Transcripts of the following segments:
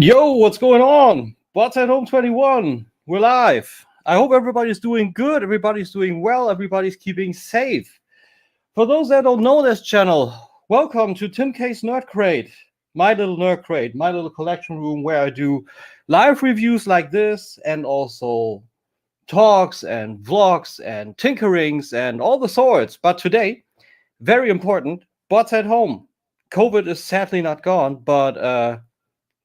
Yo, what's going on? Bots at Home 21. We're live. I hope everybody's doing good, everybody's doing well, everybody's keeping safe. For those that don't know this channel, welcome to Tim K's Nerd Crate, my little nerd crate, my little collection room where I do live reviews like this and also talks and vlogs and tinkerings and all the sorts. But today, very important, bots at home. COVID is sadly not gone, but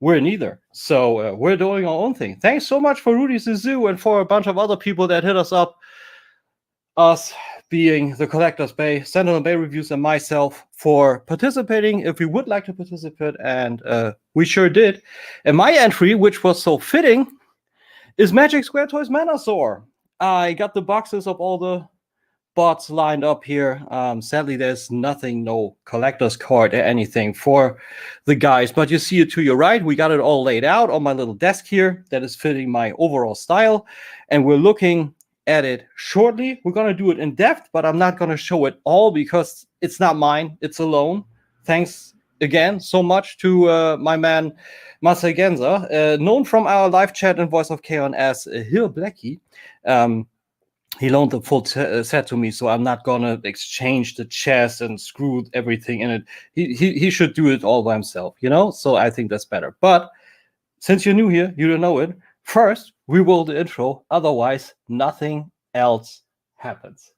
we're neither. So we're doing our own thing. Thanks so much for Rudy Zizu and for a bunch of other people that hit us up. Us being the Collector's Bay, Sentinel Bay Reviews, and myself for participating if we would like to participate. And we sure did. And my entry, which was so fitting, is Magic Square Toys Menasor. I got the boxes of all the bots lined up here. Sadly, there's nothing, no collector's card or anything for the guys, but you see it to your right. We got it all laid out on my little desk here that is fitting my overall style, and we're looking at it shortly. We're going to do it in depth, but I'm not going to show it all because it's not mine. It's a loan. Thanks again so much to my man Marcell Genzer, known from our live chat and Voice of Chaos as HirBlacky. He loaned the full set to me, so I'm not gonna exchange the chest and screw everything in it. He should do it all by himself, you know? So I think that's better. But since you're new here, you don't know it. First, we roll the intro. Otherwise, nothing else happens.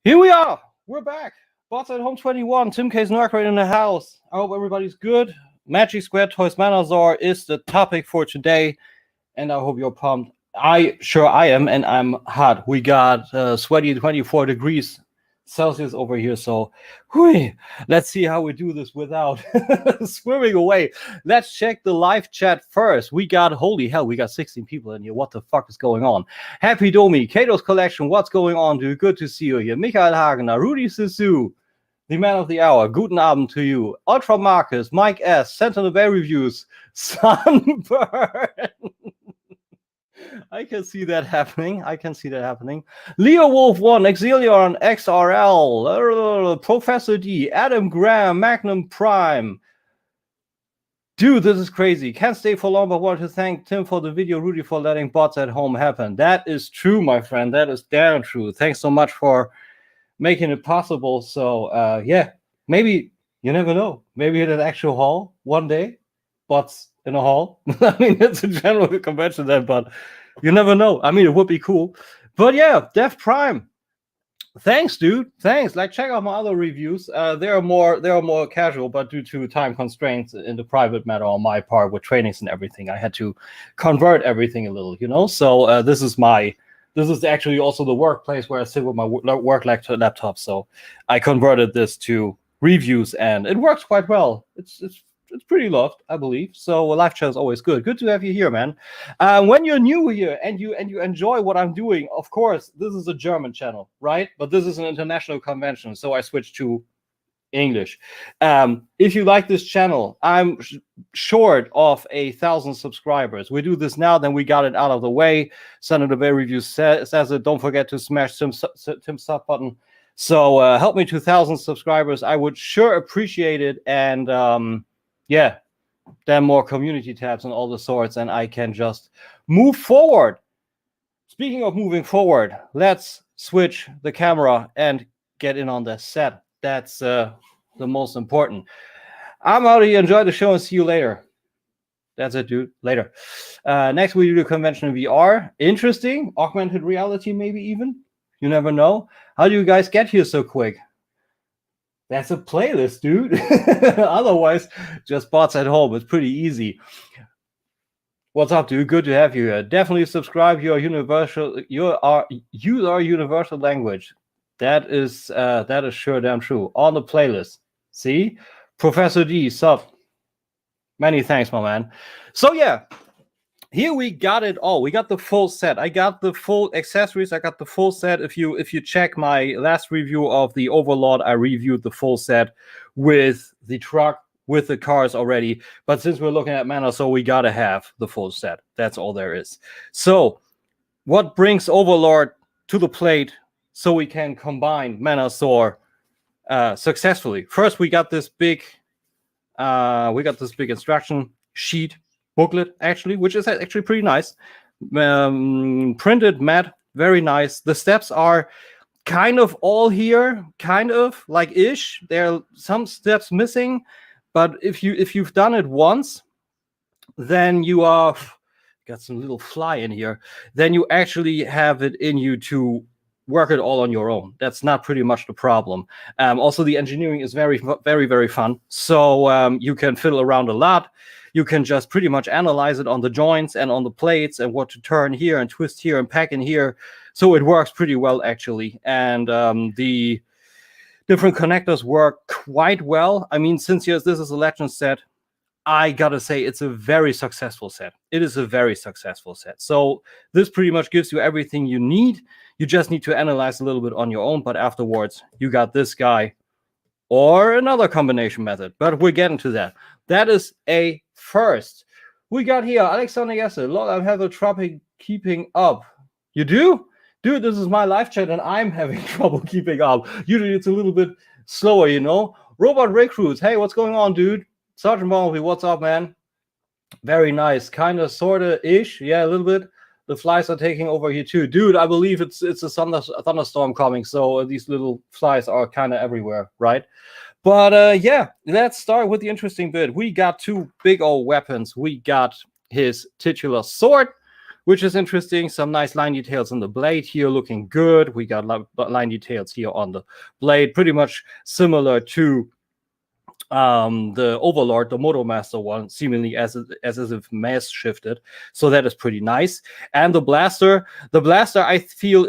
Here we are. We're back. Bots at Home 21. Tim K's Nerd Crate in the house. I hope everybody's good. Magic Square Toys Menasor is the topic for today, and I hope you're pumped. I am, and I'm hot. We got sweaty 24 degrees Celsius over here, so let's see how we do this without swimming away. Let's check the live chat first. We got, holy hell, we got 16 people in here. What the fuck is going on? Happy Domi, Kato's Collection, what's going on, dude? Good to see you here. Michael Hagener, Rudy Sisu, the man of the hour, guten Abend to you. Ultra Marcus, Mike S, Sentinel Bay Reviews, Sunburn. I can see that happening. Leo Wolf 1, Exilion, XRL, Professor D, Adam Graham, Magnum Prime. Dude, this is crazy. Can't stay for long, but want to thank Tim for the video, Rudy for letting bots at home happen. That is true, my friend. That is damn true. Thanks so much for making it possible. So, yeah, maybe, you never know. Maybe at an actual hall one day, bots in a hall. I mean, it's a general convention then, but you never know. I mean, it would be cool. But yeah, Def Prime. Thanks, dude. Thanks. Like, check out my other reviews. They are more casual, but due to time constraints in the private matter on my part with trainings and everything, I had to convert everything a little, you know. So this is actually also the workplace where I sit with my work laptop. So I converted this to reviews, and it works quite well. It's pretty loved, I believe. So a live chat is always good. Good to have you here, man. When you're new here and you enjoy what I'm doing, of course, this is a German channel, right? But this is an international convention, so I switched to English. If you like this channel, I'm short of 1,000 subscribers. We do this now, then we got it out of the way. Senator Bay Reviews says it. Don't forget to smash Tim's sub button. So help me to 1,000 subscribers. I would sure appreciate it. And yeah, then more community tabs and all the sorts, and I can just move forward. Speaking of moving forward, let's switch the camera and get in on the set. That's the most important. I'm out of here. Enjoy the show and see you later. That's it, dude. Later. Next, we do the convention in VR. Interesting. Augmented reality, maybe even. You never know. How do you guys get here so quick? That's a playlist, dude. Otherwise, just bots at home. It's pretty easy. What's up, dude? Good to have you here. Definitely subscribe. You are universal language. That is sure damn true. On the playlist. See? Professor D, sub. Many thanks, my man. So yeah. Here we got it all. We got the full set. I got the full accessories. I got the full set. If you check my last review of the Overlord, I reviewed the full set with the truck, with the cars already. But since we're looking at Menasor, we gotta have the full set. That's all there is. So what brings Overlord to the plate so we can combine Menasor successfully? First, we got this big instruction sheet booklet, actually, which is actually pretty nice. Printed matte, very nice. The steps are kind of all here, kind of like ish. There are some steps missing, but if you've done it once, then you are got some little fly in here. Then you actually have it in you to work it all on your own. That's not pretty much the problem. Also, the engineering is very, very, very fun. So you can fiddle around a lot. You can just pretty much analyze it on the joints and on the plates and what to turn here and twist here and pack in here. So it works pretty well, actually. And the different connectors work quite well. I mean, since this is a Legends set, I gotta say it's a very successful set. It is a very successful set. So this pretty much gives you everything you need. You just need to analyze a little bit on your own, but afterwards you got this guy or another combination method. But we're getting to that. That is a first. We got here Alexander Jesse. Lord, I'm having trouble keeping up. You do? Dude, this is my live chat and I'm having trouble keeping up. Usually it's a little bit slower, you know. Robot Recruits. Hey, what's going on, dude? Sergeant Bumblebee, what's up, man? Very nice. Kind of, sort of ish. Yeah, a little bit. The flies are taking over here too. Dude, I believe it's a thunderstorm coming. So these little flies are kind of everywhere, right? But yeah, let's start with the interesting bit. We got two big old weapons. We got his titular sword, which is interesting. Some nice line details on the blade here, looking good. We got line details here on the blade, pretty much similar to the Overlord, the Motomaster one, seemingly as if mass shifted. So that is pretty nice. And the blaster I feel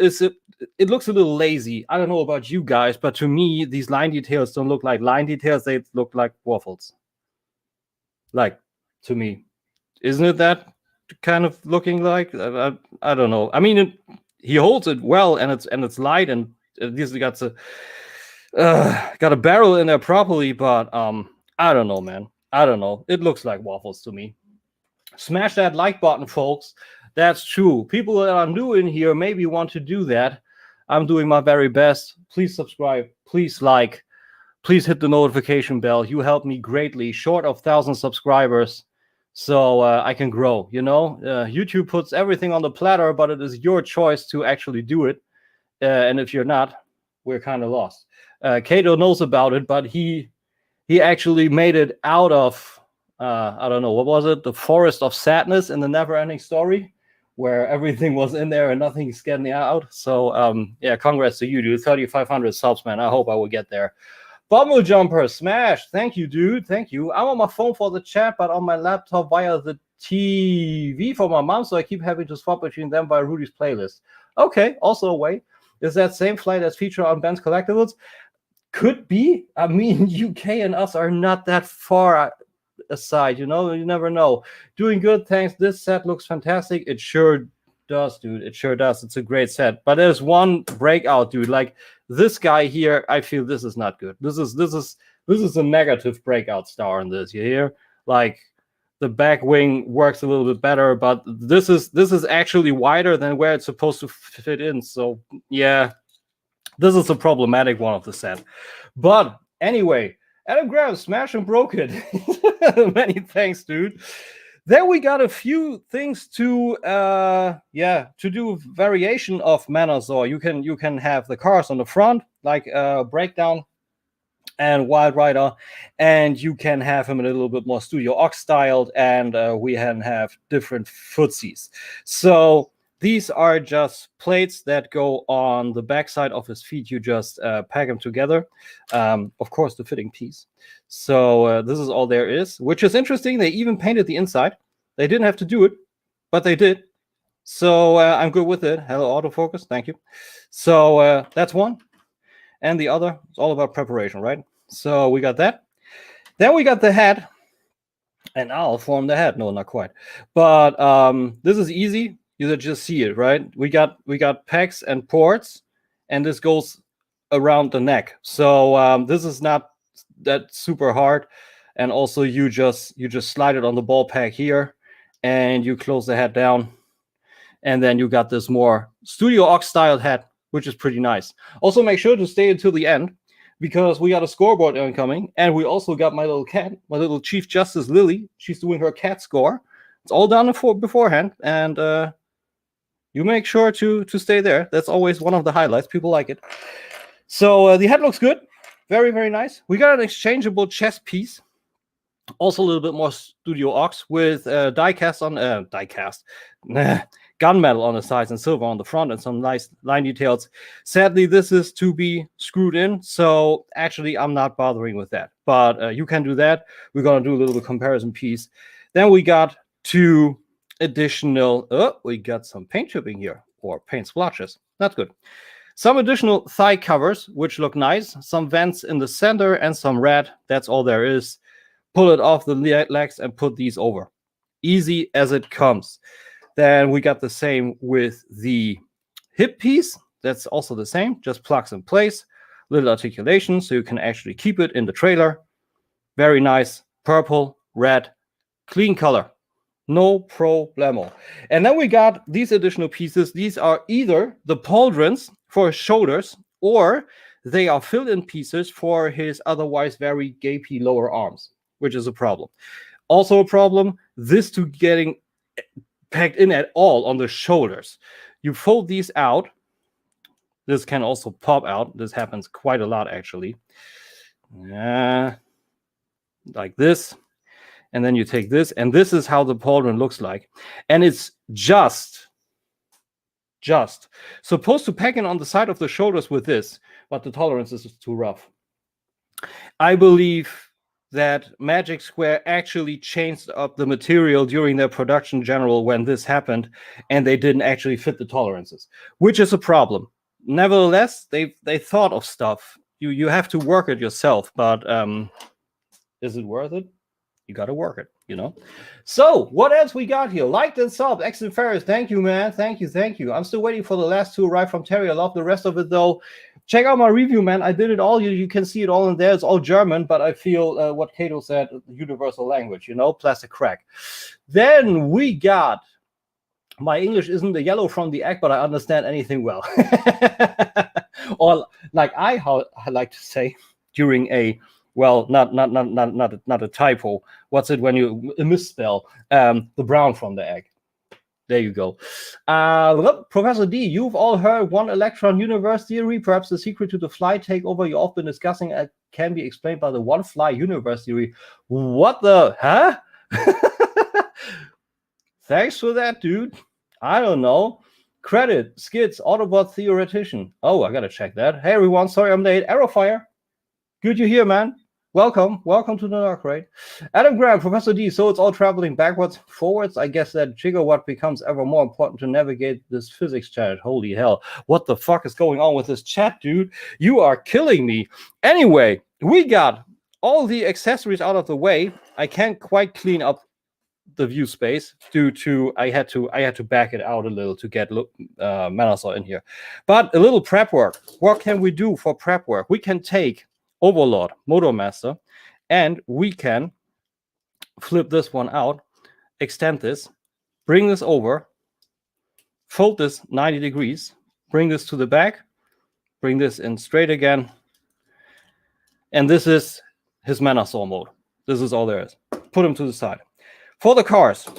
it looks a little lazy. I don't know about you guys, but to me these line details don't look like line details. They look like waffles. Like, to me, isn't it that kind of looking like? I don't know. I mean, he holds it well, and it's light, and at least he got a barrel in there properly, but I don't know, man. I don't know. It looks like waffles to me. Smash that like button, folks. That's true. People that are new in here maybe want to do that. I'm doing my very best. Please subscribe. Please like. Please hit the notification bell. You help me greatly, short of 1,000 subscribers, so I can grow. You know, YouTube puts everything on the platter, but it is your choice to actually do it. And if you're not, we're kind of lost. Kato knows about it, but he actually made it out of I don't know, what was it? The Forest of Sadness in the Never-Ending Story, where everything was in there and nothing's getting out. So yeah, congrats to you, dude. 3,500 subs, man. I hope I will get there. Bumble Jumper, smash. Thank you, dude. Thank you. I'm on my phone for the chat, but on my laptop via the TV for my mom, so I keep having to swap between them via Rudy's playlist. Okay, also a way. Is that same flight as featured on Ben's Collectibles? Could be. I mean, UK and us are not that far aside, you know? You never know. Doing good, thanks. This set looks fantastic. It sure does, dude. It sure does. It's a great set. But there's one breakout, dude. Like, this guy here, I feel this is not good. This is a negative breakout star in this. You hear? Like, the back wing works a little bit better, but this is actually wider than where it's supposed to fit in. So yeah, this is a problematic one of the set. But anyway, Adam Graham, smash and broke it. Many thanks, dude. Then we got a few things to do variation of Menasor. You can have the cars on the front, like Breakdown and Wild Rider, and you can have him a little bit more Studio Ox styled, and we can have different footsies. So these are just plates that go on the backside of his feet. You just pack them together. Of course, the fitting piece. So this is all there is, which is interesting. They even painted the inside. They didn't have to do it, but they did. So I'm good with it. Hello, autofocus. Thank you. So that's one. And the other, it's all about preparation, right? So we got that. Then we got the head. And I'll form the head. No, not quite. But this is easy. You just see it, right? We got pegs and ports, and this goes around the neck. So this is not that super hard. And also you just slide it on the ball peg here, and you close the head down, and then you got this more Studio Aux styled head, which is pretty nice. Also, make sure to stay until the end, because we got a scoreboard incoming, and we also got my little cat, my little Chief Justice Lily. She's doing her cat score. It's all done beforehand, and you make sure to stay there. That's always one of the highlights. People like it. So the head looks good. Very, very nice. We got an exchangeable chest piece. Also a little bit more Studio Aux with diecast on gunmetal on the sides and silver on the front and some nice line details. Sadly, this is to be screwed in, so actually I'm not bothering with that. But you can do that. We're gonna do a little bit comparison piece. Then we got two additional. We got some paint chipping here, or paint splotches. That's good. Some additional thigh covers, which look nice. Some vents in the center and some red. That's all there is. Pull it off the legs and put these over. Easy as it comes. Then we got the same with the hip piece. That's also the same. Just plugs in place. Little articulation so you can actually keep it in the trailer. Very nice. Purple, red, clean color. No problemo. And then we got these additional pieces. These are either the pauldrons for his shoulders, or they are fill-in pieces for his otherwise very gapey lower arms, which is a problem. Also a problem, this to getting packed in at all on the shoulders. You fold these out. This can also pop out. This happens quite a lot, actually. Like this. And then you take this, and this is how the pauldron looks like. And it's just supposed to pack in on the side of the shoulders with this, but the tolerance is too rough. I believe that Magic Square actually changed up the material during their production general when this happened, and they didn't actually fit the tolerances, which is a problem. Nevertheless, they thought of stuff. You have to work it yourself, but is it worth it? You got to work it, you know. So what else we got here? Liked and subbed. Excellent Ferris. Thank you, man. Thank you. I'm still waiting for the last two arrive from Terry. I love the rest of it, though. Check out my review, man. I did it all. You can see it all in there. It's all German, but I feel what Cato said, universal language, you know, plastic crack. Then we got, my English isn't the yellow from the egg, but I understand anything well. Or like I like to say during a, well, not a typo. What's it when you misspell the brown from the egg? There you go. Professor D, you've all heard one electron universe theory. Perhaps the secret to the fly takeover you've all been discussing can be explained by the one fly universe theory. What the? Huh? Thanks for that, dude. I don't know. Credit, Skids, Autobot theoretician. Oh, I gotta check that. Hey, everyone. Sorry I'm late. Arrowfire. Good you're here, man. Welcome to the Dark Raid. Adam Graham, Professor D, so it's all traveling backwards, forwards. I guess that gigawatt becomes ever more important to navigate this physics chat. Holy hell. What the fuck is going on with this chat, dude? You are killing me. Anyway, we got all the accessories out of the way. I can't quite clean up the view space due to I had to back it out a little to get Menasor in here. But a little prep work. What can we do for prep work? We can take Overlord, Motormaster, and we can flip this one out, extend this, bring this over, fold this 90 degrees, bring this to the back, bring this in straight again, and this is his Menasor mode. This is all there is. Put him to the side. For the cars,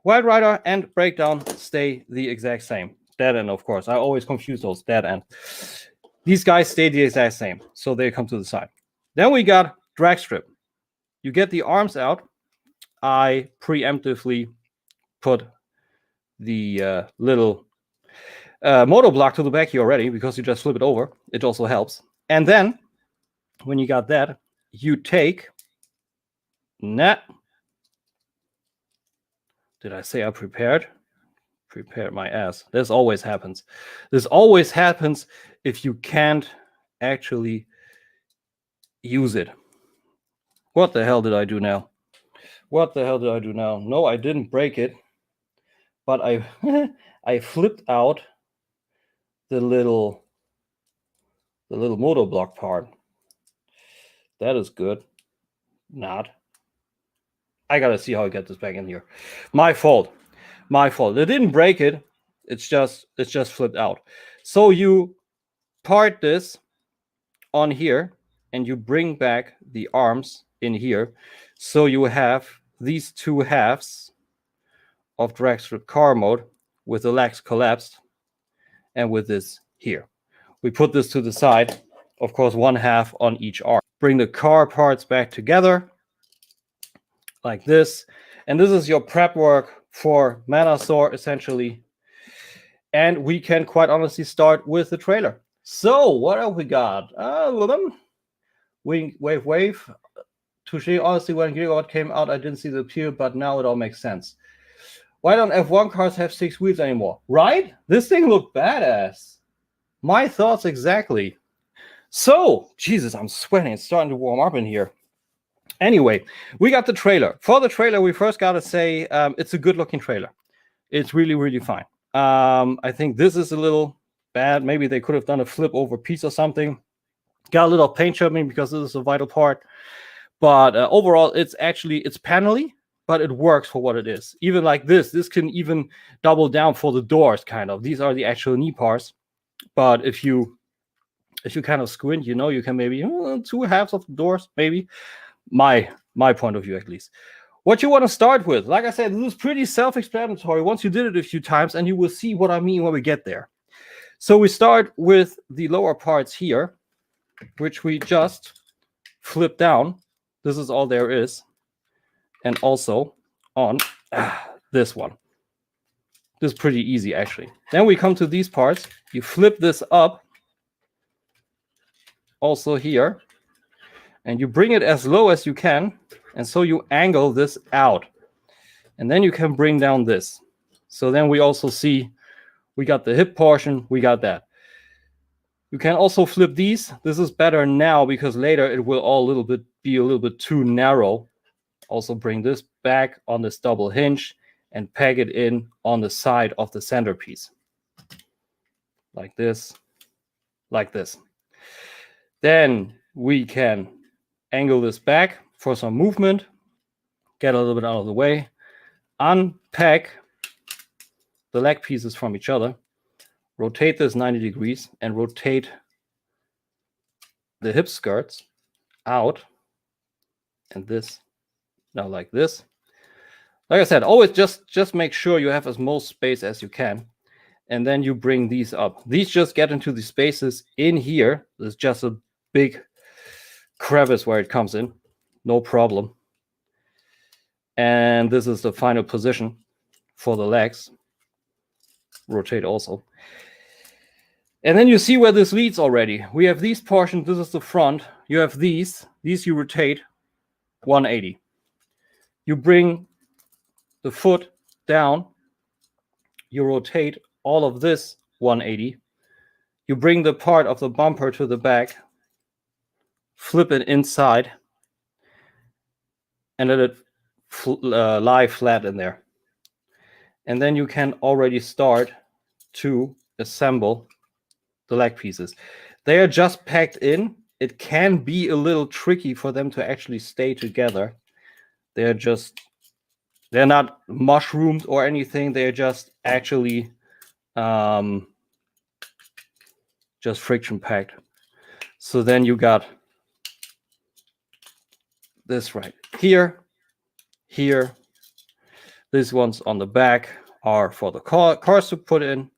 Wild Rider and Breakdown stay the exact same. Dead end, of course. I always confuse those. Dead end. These guys stay the exact same, so they come to the side. Then we got drag strip. You get the arms out. I preemptively put the little motor block to the back here already because you just flip it over. It also helps. And then when you got that, you take Did I say I prepared? Prepared my ass. This always happens. This always happens if you can't actually use it. What the hell did I do now? No, I didn't break it, but I flipped out the little the little motor block part. That is good. Not. I gotta see how I get this back in here. My fault. My fault. They didn't break it. It's just flipped out. So you part this on here and you bring back the arms in here. So you have these two halves of drag strip car mode with the legs collapsed and with this here. We put this to the side. Of course, one half on each arm. Bring the car parts back together like this. And this is your prep work for Menasor, essentially. And we can quite honestly start with the trailer. So, what have we got? Wave, wave. Touché. Honestly, when Gigawatt came out, I didn't see the appeal, but now it all makes sense. Why don't F1 cars have 6 wheels anymore? Right? This thing looked badass. My thoughts exactly. So, Jesus, I'm sweating. It's starting to warm up in here. Anyway, we got the trailer. For the trailer, we first got to say it's a good-looking trailer. It's really, really fine. I think this is a little bad. Maybe they could have done a flip over piece or something. Got a little paint chipping because this is a vital part. But overall, it's panelly, but it works for what it is. Even like this can even double down for the doors, kind of. These are the actual knee parts. But if you kind of squint, you know, you can maybe 2 halves of the doors, maybe. My point of view, at least. What you want to start with, like I said, this is pretty self-explanatory once you did it a few times, and you will see what I mean when we get there. So we start with the lower parts here, which we just flip down. This is all there is. And also on this one. This is pretty easy, actually. Then we come to these parts. You flip this up. Also here. And you bring it as low as you can. And so you angle this out. And then you can bring down this. So then we also see we got the hip portion. We got that. You can also flip these. This is better now because later it will all be a little bit too narrow. Also bring this back on this double hinge and peg it in on the side of the centerpiece. Like this. Like this. Then we can angle this back for some movement. Get a little bit out of the way. Unpack the leg pieces from each other. Rotate this 90 degrees and rotate the hip skirts out. And this now like this. Like I said, always just make sure you have as most space as you can. And then you bring these up. These just get into the spaces in here. There's just a big crevice where it comes in. No problem. And this is the final position for the legs. Rotate also. And then you see where this leads already. We have these portions. This is the front. You have these. These you rotate 180. You bring the foot down. You rotate all of this 180. You bring the part of the bumper to the back. Flip it inside. And let it lie flat in there. And then you can already start to assemble the leg pieces. They are just packed in. It can be a little tricky for them to actually stay together. They're not mushroomed or anything. They're just actually just friction packed. So then you got this right here, here. These ones on the back are for the cars to put in.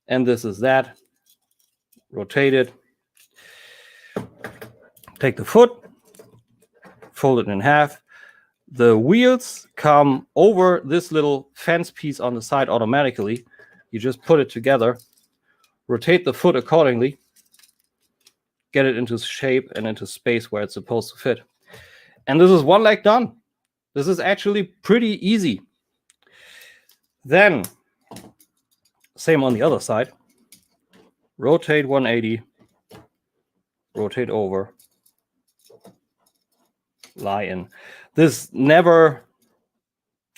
And this is that. Rotate it. Take the foot. Fold it in half. The wheels come over this little fence piece on the side automatically. You just put it together. Rotate the foot accordingly. Get it into shape and into space where it's supposed to fit. And this is one leg done. This is actually pretty easy. Then, same on the other side. Rotate 180. Rotate over. Lie in. This never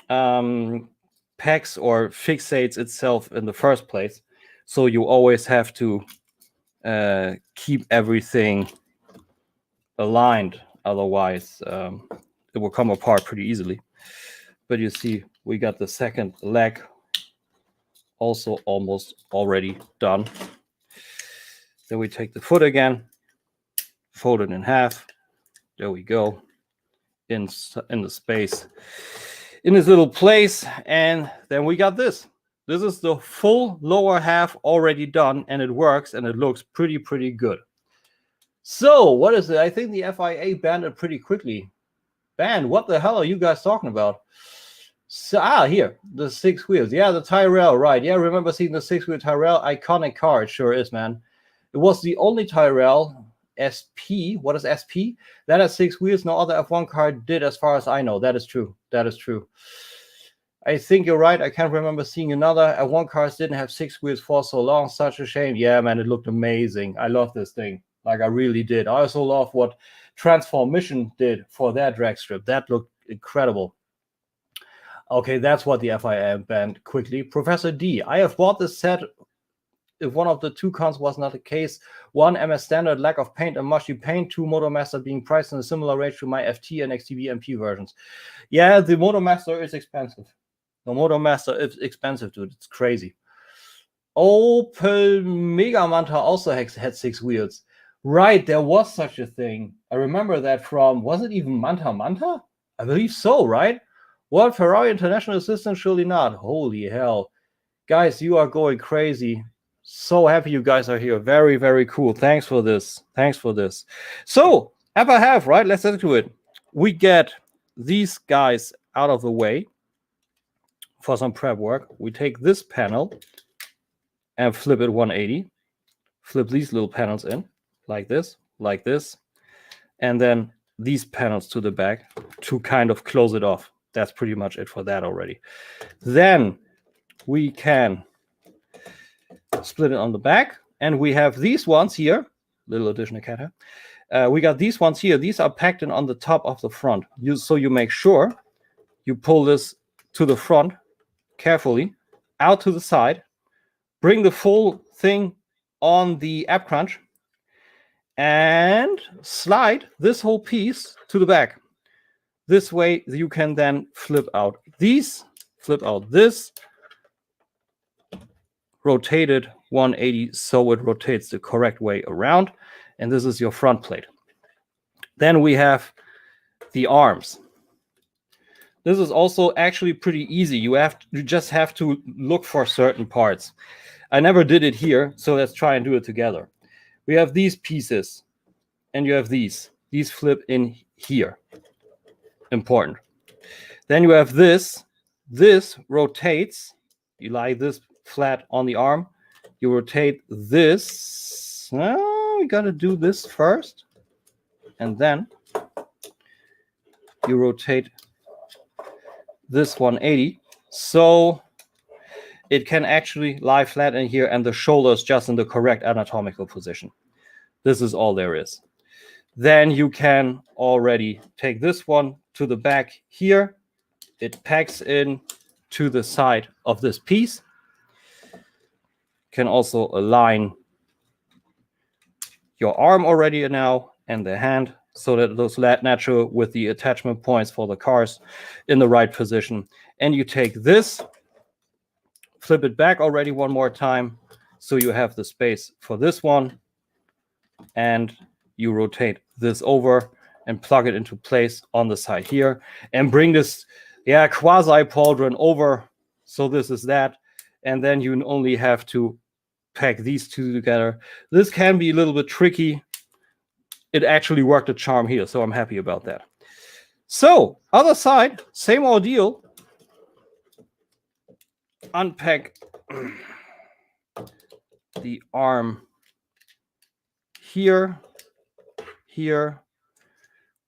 packs or fixates itself in the first place. So you always have to keep everything aligned. Otherwise, it will come apart pretty easily. But you see, we got the second leg also almost already done. Then we take the foot again, fold it in half. There we go, in the space, in this little place. And then we got this. This is the full lower half already done, and it works, and it looks pretty good. So what is it? I think the FIA banned it pretty quickly. Banned? What the hell are you guys talking about? So, here, the 6 wheels. Yeah, the Tyrrell, right. Yeah, I remember seeing the 6-wheel Tyrrell. Iconic car, it sure is, man. It was the only Tyrrell SP. What is SP? That has 6 wheels. No other F1 car did, as far as I know. That is true. That is true. I think you're right. I can't remember seeing another F1 cars didn't have 6 wheels for so long. Such a shame. Yeah, man, it looked amazing. I love this thing. Like, I really did. I also love what Transformation did for their drag strip. That looked incredible. Okay, that's what the FIA banned quickly. Professor D, I have bought this set if one of the 2 cons was not the case. 1, MS Standard, lack of paint and mushy paint. 2, Motormaster being priced in a similar range to my FT and XTB MP versions. Yeah, the Motormaster is expensive. The Motormaster is expensive, dude. It's crazy. Opel Mega Manta also had 6 wheels. Right, there was such a thing. I remember that from, was it even Manta? I believe so, right? What, Ferrari International Assistant? Surely not. Holy hell. Guys, you are going crazy. So happy you guys are here. Very cool. Thanks for this. Thanks for this. So, upper half, right? Let's get to it. We get these guys out of the way for some prep work. We take this panel and flip it 180. Flip these little panels in like this, and then these panels to the back to kind of close it off. That's pretty much it for that already. Then we can split it on the back, and we have these ones here, little additional cat hair. We got these ones here. These are packed in on the top of the front. So you make sure you pull this to the front carefully, out to the side, bring the full thing on the app crunch, and slide this whole piece to the back. This way you can then flip out these, flip out this, rotate it 180 so it rotates the correct way around, and this is your front plate. Then we have the arms. This is also actually pretty easy. You just have to look for certain parts. I never did it here, so let's try and do it together. We have these pieces, and you have these. These flip in here. Important. Then you have this. This rotates. You lie this flat on the arm. You rotate this. We gotta do this first, and then you rotate this 180 so it can actually lie flat in here, and the shoulder is just in the correct anatomical position. This is all there is. Then you can already take this one to the back here. It packs in to the side of this piece. Can also align your arm already now and the hand so that those natural with the attachment points for the cars in the right position. And you take this, flip it back already one more time so you have the space for this one, and you rotate this over and plug it into place on the side here and bring this quasi pauldron over. So this is that, and then you only have to pack these two together. This can be a little bit tricky. It actually worked a charm here, so I'm happy about that. So other side, same ordeal. Unpack the arm here,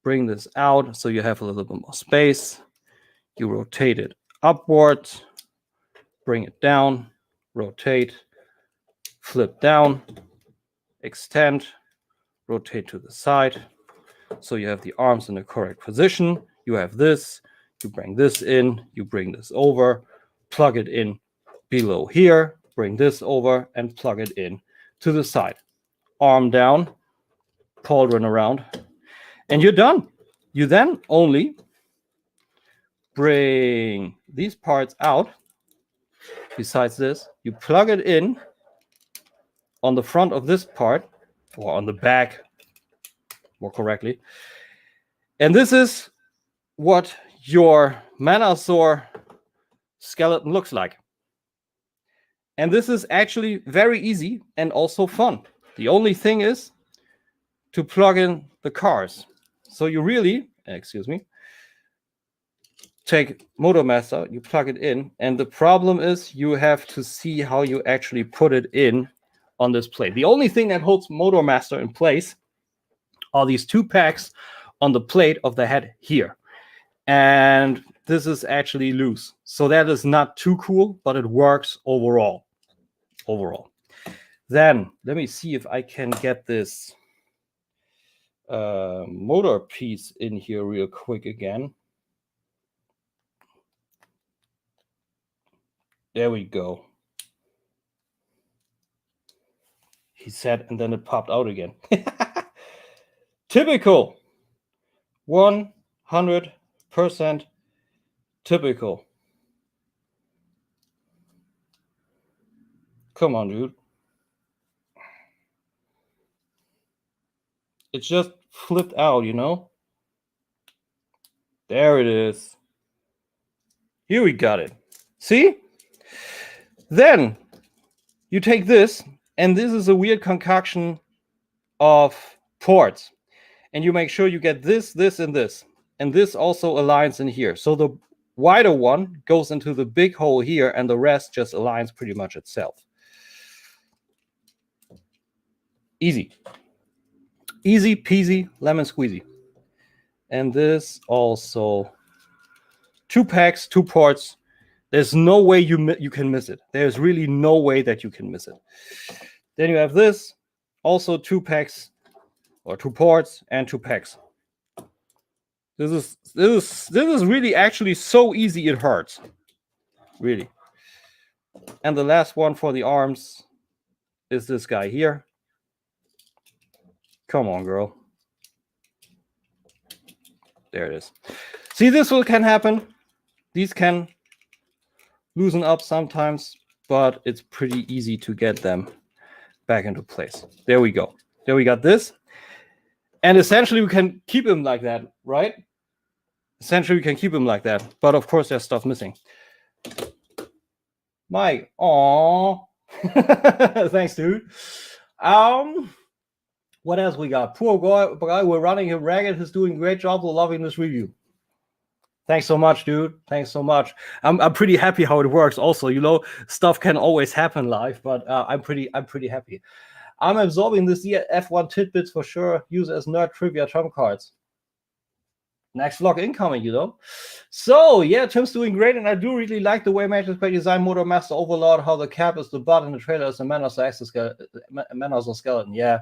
bring this out so you have a little bit more space. You rotate it upward, bring it down, rotate, flip down, extend, rotate to the side. So you have the arms in the correct position. You have this, you bring this in, you bring this over, plug it in below here, bring this over and plug it in to the side. arm down, pauldron around, and you're done. You then only bring these parts out. Besides this, you plug it in on the front of this part, or on the back, more correctly. And this is what your Menasor skeleton looks like. And this is actually very easy and also fun. The only thing is to plug in the cars. So you really, excuse me, take MotorMaster, you plug it in, and the problem is you have to see how you actually put it in on this plate. The only thing that holds MotorMaster in place are these two packs on the plate of the head here. And this is actually loose. So that is not too cool, but it works overall. Then let me see if I can get this motor piece in here real quick again. There we go. He said, and then it popped out again. Typical. 100% typical. Come on, dude. It just flipped out, you know? There it is. Here we got it. See? Then you take this, and this is a weird concoction of ports. And you make sure you get this, this, and this. And this also aligns in here. So the wider one goes into the big hole here, and the rest just aligns pretty much itself. Easy. Easy peasy, lemon squeezy. And this also, 2 packs, 2 ports. There's no way you can miss it. There's really no way that you can miss it. Then you have this, also 2 packs, or 2 ports and 2 packs. This is really actually so easy it hurts. Really. And the last one for the arms is this guy here. Come on, girl. There it is. See, this can happen. These can loosen up sometimes, but it's pretty easy to get them back into place. There we go. There we got this. And essentially we can keep him like that, right? Essentially we can keep him like that. But of course there's stuff missing. Mike, aww. Thanks, dude. What else we got? Poor guy, we're running him ragged. He's doing a great job. We're loving this review. Thanks so much, dude. Thanks so much. I'm pretty happy how it works. Also, you know, stuff can always happen live, but I'm pretty happy. I'm absorbing this F1 tidbits for sure. Use as nerd trivia trump cards. Next vlog incoming, you know. So yeah, Tim's doing great, and I do really like the way Matrix Play design MotorMaster Overlord, how the cap is the butt and the trailer is the Menasor skeleton. Yeah.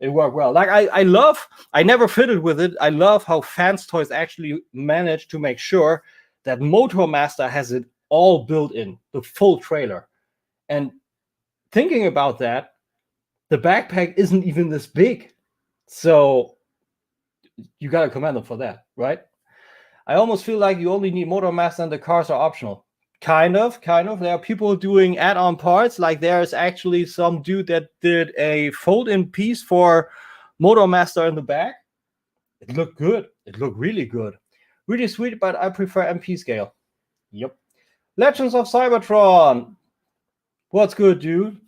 It worked well. Like I never fitted with it. I love how Fans Toys actually managed to make sure that MotorMaster has it all built in, the full trailer. And thinking about that, the backpack isn't even this big. So you got to commend them for that, right? I almost feel like you only need MotorMaster and the cars are optional. Kind of. There are people doing add-on parts. Like there's actually some dude that did a fold-in piece for MotorMaster in the back. It looked good. It looked really good. Really sweet, but I prefer MP scale. Yep. Legends of Cybertron. What's good, dude?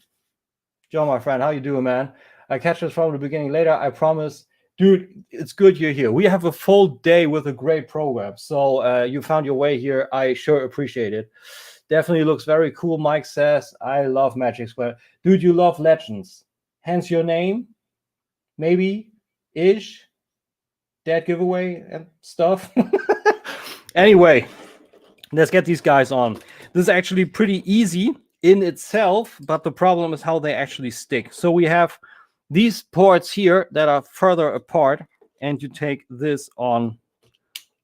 John, my friend, how you doing, man? I catch this from the beginning later, I promise. Dude, it's good you're here. We have a full day with a great program. So you found your way here. I sure appreciate it. Definitely looks very cool, Mike says. I love Magic Square. Dude, you love Legends. Hence your name. Maybe. Ish. Dad giveaway and stuff. Anyway, let's get these guys on. This is actually pretty easy in itself, but the problem is how they actually stick. So we have these ports here that are further apart, and you take this on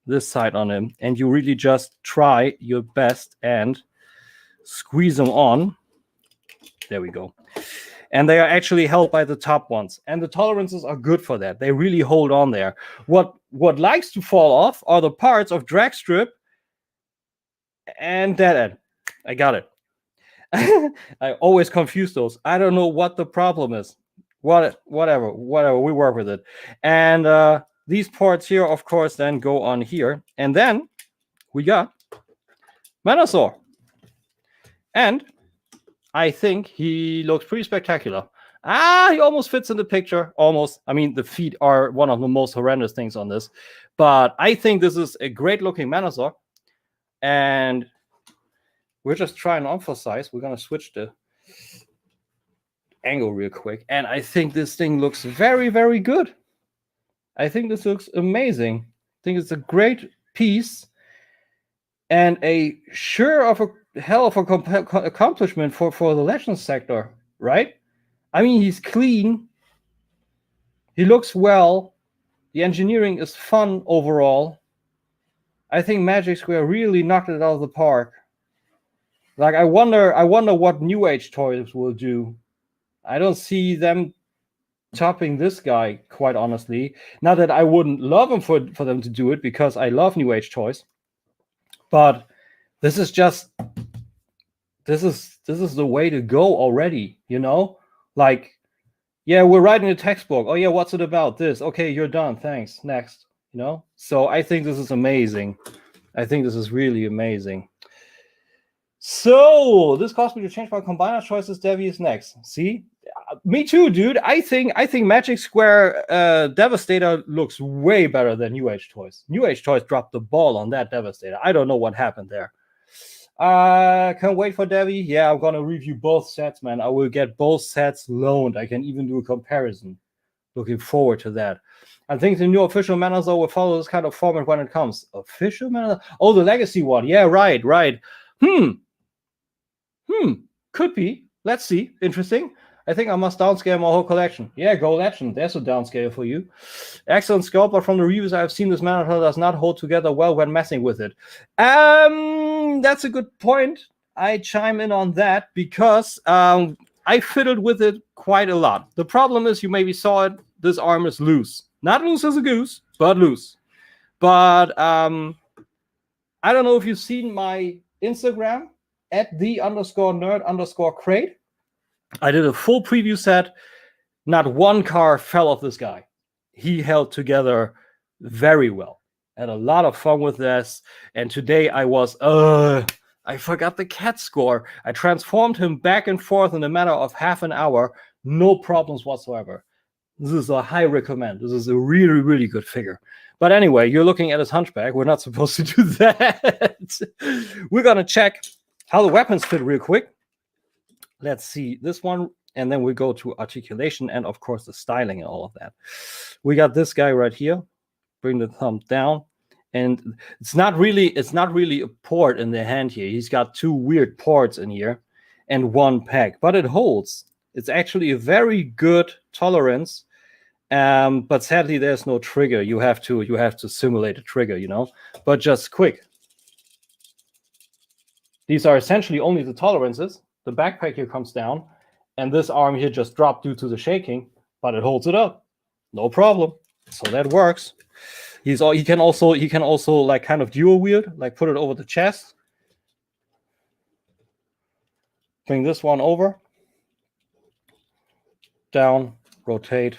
this side on them, and you really just try your best and squeeze them on. There we go. and they are actually held by the top ones. And the tolerances are good for that. They really hold on there. What likes to fall off are the parts of drag strip and dead end. I got it. I always confuse those. I don't know what the problem is. Whatever, we work with it. And these ports here, of course, then go on here. And then we got Menasor. And I think he looks pretty spectacular. He almost fits in the picture. Almost. I mean, the feet are one of the most horrendous things on this. But I think this is a great looking Menasor. And we're just trying to emphasize. We're going to switch the angle real quick. And I think this thing looks very, very good. I think this looks amazing. I think it's a great piece. And a hell of a accomplishment for the Legends sector, right? I mean, he's clean. He looks well. The engineering is fun overall. I think Magic Square really knocked it out of the park. Like, I wonder what New Age toys will do. I don't see them topping this guy, quite honestly. Not that I wouldn't love them for them to do it, because I love New Age toys. But this is just this is the way to go already, you know? Like, yeah, we're writing a textbook. Oh yeah, what's it about? This. Okay, you're done. Thanks. Next. You know? So I think this is amazing. I think this is really amazing. So this caused me to change my combiner choices. Devi is next. See? Me too, dude. I think Magic Square Devastator looks way better than New Age Toys. New Age Toys dropped the ball on that Devastator. I don't know what happened there. Can't wait for Devi. Yeah, I'm gonna review both sets, man. I will get both sets loaned. I can even do a comparison. Looking forward to that. I think the new official Menasor will follow this kind of format when it comes. Official Menasor? Oh, the legacy one. Yeah, right. Could be. Let's see. Interesting. I think I must downscale my whole collection. Yeah, go Legend. There's a downscale for you. Excellent scope, but from the reviews I've seen, this Menasor does not hold together well when messing with it. That's a good point. I chime in on that because I fiddled with it quite a lot. The problem is, you maybe saw it, this arm is loose. Not loose as a goose, but loose. But I don't know if you've seen my Instagram at @the_nerd_crate. I did a full preview set. Not one car fell off this guy. He held together very well. Had a lot of fun with this. And today I forgot the cat score. I transformed him back and forth in a matter of half an hour. No problems whatsoever. This is a high recommend. This is a really, really good figure. But anyway, you're looking at his hunchback. We're not supposed to do that. We're going to check how the weapons fit real quick. Let's see this one. And then we go to articulation and, of course, the styling and all of that. We got this guy right here. Bring the thumb down. And it's not really a port in the hand here. He's got two weird ports in here and one peg. But it holds. It's actually a very good tolerance. But sadly, there's no trigger. You have to simulate a trigger, you know. But just quick. These are essentially only the tolerances. The backpack here comes down, and this arm here just dropped due to the shaking, but it holds it up. No problem. So that works. He can also like kind of dual wield, like put it over the chest. Bring this one over. Down, rotate.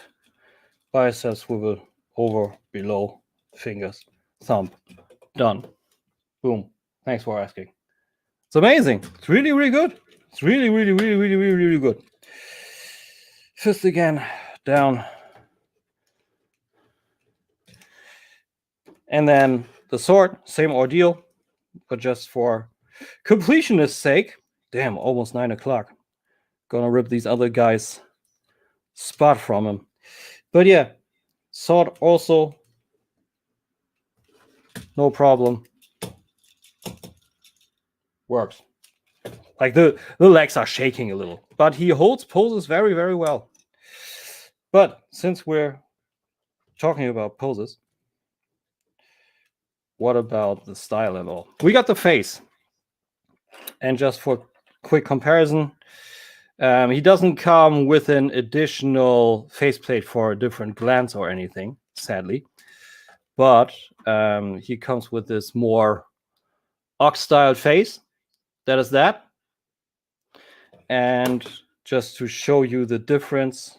Biceps swivel, over, below, fingers, thumb. Done. Boom. Thanks for asking. It's amazing. It's really, really good. It's really, really, really, really, really, really good. Fist again, down. And then the sword, same ordeal, but just for completionist's sake. Damn, almost 9 o'clock. Gonna rip these other guys' spot from him. But yeah, sword also, no problem. Works. Like the legs are shaking a little, but he holds poses very, very well. But since we're talking about poses, what about the style and all? We got the face. And just for quick comparison, He doesn't come with an additional faceplate for a different glance or anything, sadly. But he comes with this more aux-style face. That is that. And just to show you the difference,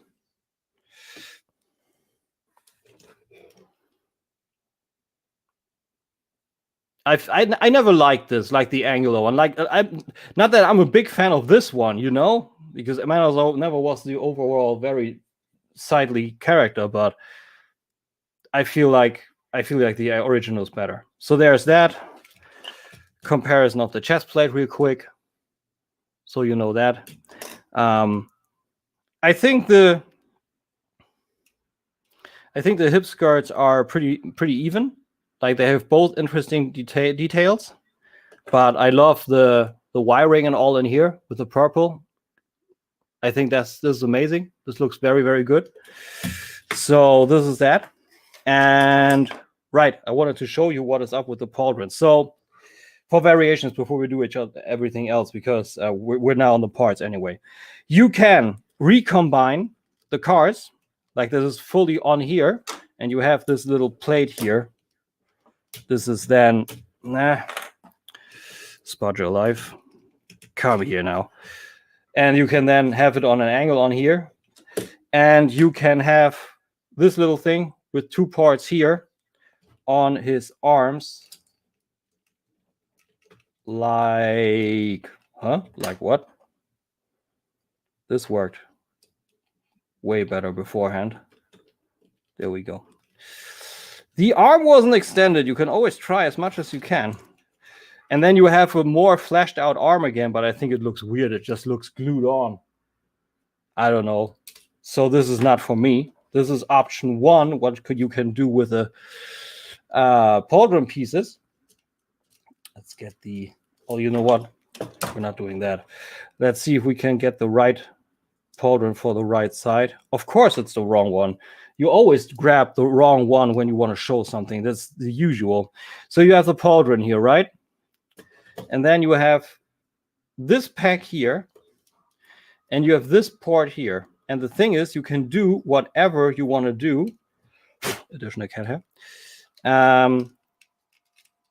I never liked this, like the angular one. Like, I'm not that I'm a big fan of this one, you know, because Menasor never was the overall very sightly character, but I feel like the original is better. So there's that comparison of the chest plate real quick, so you know that. I think the hip skirts are pretty even. Like, they have both interesting details, but I love the wiring and all in here with the purple. I think this is amazing. This looks very, very good. So this is that. And right, I wanted to show you what is up with the pauldron. So for variations, before we do everything else, because we're now on the parts anyway, you can recombine the cars. Like, this is fully on here, and you have this little plate here. This is then, spot your life. Come here now. And you can then have it on an angle on here. And you can have this little thing with two parts here on his arms. Like, like what? This worked way better beforehand. There we go. The arm wasn't extended. You can always try as much as you can. And then you have a more fleshed out arm again, but I think it looks weird. It just looks glued on. I don't know. So this is not for me. This is option one, what you can do with the pauldron pieces. Let's get the, oh, you know what? We're not doing that. Let's see if we can get the right pauldron for the right side. Of course, it's the wrong one. You always grab the wrong one when you want to show something. That's the usual. So you have the pauldron here, right? And then you have this pack here, and you have this part here. And the thing is, you can do whatever you want to do. Additional cat hair.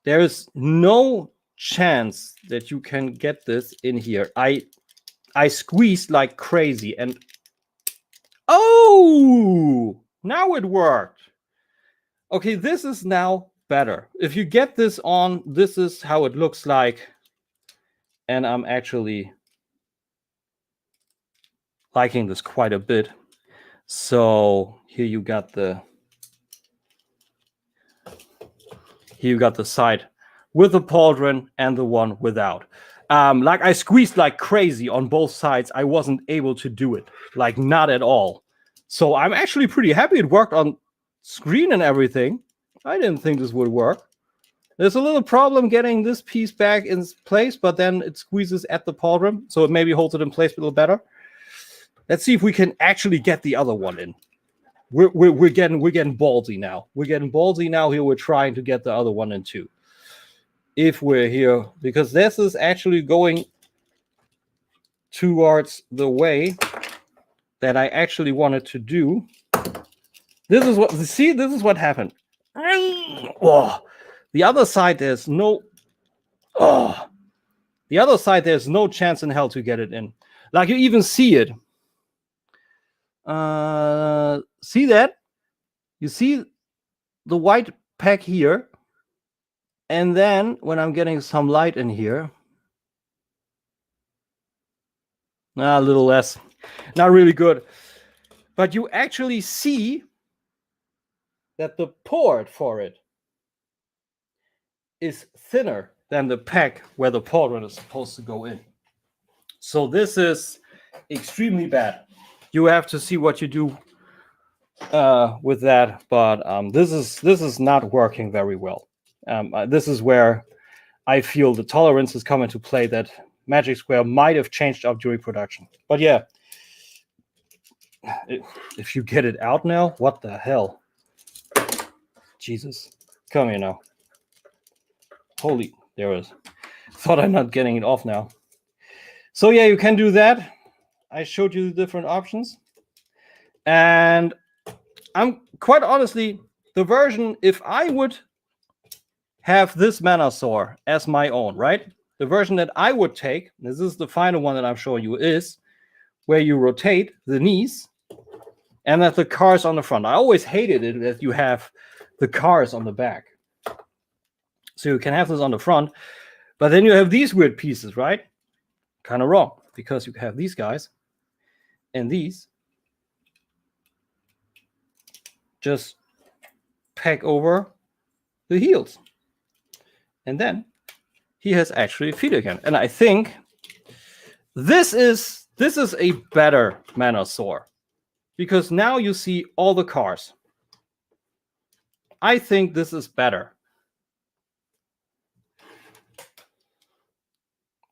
There is no chance that you can get this in here. I squeezed like crazy, and oh, now it worked. Okay, this is now better. If you get this on, this is how it looks like. And I'm actually liking this quite a bit. So here you got the side with the pauldron and the one without. Like, I squeezed like crazy on both sides. I wasn't able to do it, like, not at all. So I'm actually pretty happy it worked on screen and everything. I didn't think this would work. There's a little problem getting this piece back in place, but then it squeezes at the pauldron, so it maybe holds it in place a little better. Let's see if we can actually get the other one in. We're getting ballsy now. We're getting ballsy now here. We're trying to get the other one in too. If we're here, because this is actually going towards the way that I actually wanted to do. This is what, see, this is what happened. Oh, the other side, there's no, oh, the other side, there's no chance in hell to get it in. Like, you even see it. See that? You see the white pack here. And then when I'm getting some light in here, a little less, not really good. But you actually see that the port for it is thinner than the pack where the pauldron is supposed to go in. So this is extremely bad. You have to see what you do with that, but this is not working very well. This is where I feel the tolerance has come into play that Magic Square might have changed up during production. But yeah, if you get it out now, what the hell? Jesus, come here now. Holy, there it is. Thought I'm not getting it off now. So yeah, you can do that. I showed you the different options. And I'm quite honestly, the version, if I would have this Menasor as my own, right? The version that I would take, this is the final one that I'm showing you, is where you rotate the knees and that the cars on the front. I always hated it that you have the cars on the back. So you can have this on the front, but then you have these weird pieces, right? Kind of wrong, because you have these guys and these just peg over the heels. And then he has actually feet again. And I think this is a better Menasor, because now you see all the cars. I think this is better.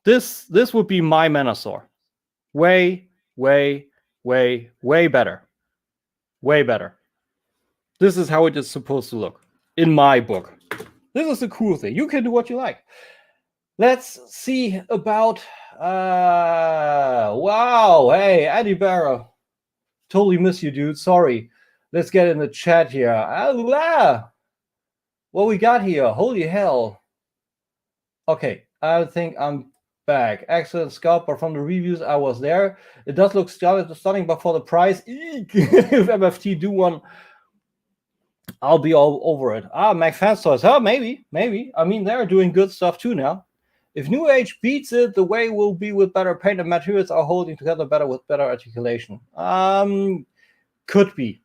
This would be my Menasor. Way, way, way, way better. Way better. This is how it is supposed to look in my book. This is the cool thing. You can do what you like. Let's see about wow, hey, Eddie Barrow. Totally miss you, dude. Sorry. Let's get in the chat here. What we got here? Holy hell. Okay, I think I'm back. Excellent sculpt, but from the reviews I was there. It does look stunning, but for the price, eek. If MFT do one, I'll be all over it. McFan stores. Oh, maybe. I mean, they're doing good stuff too now. If New Age beats it, the way will be with better paint and materials are holding together better with better articulation. Could be.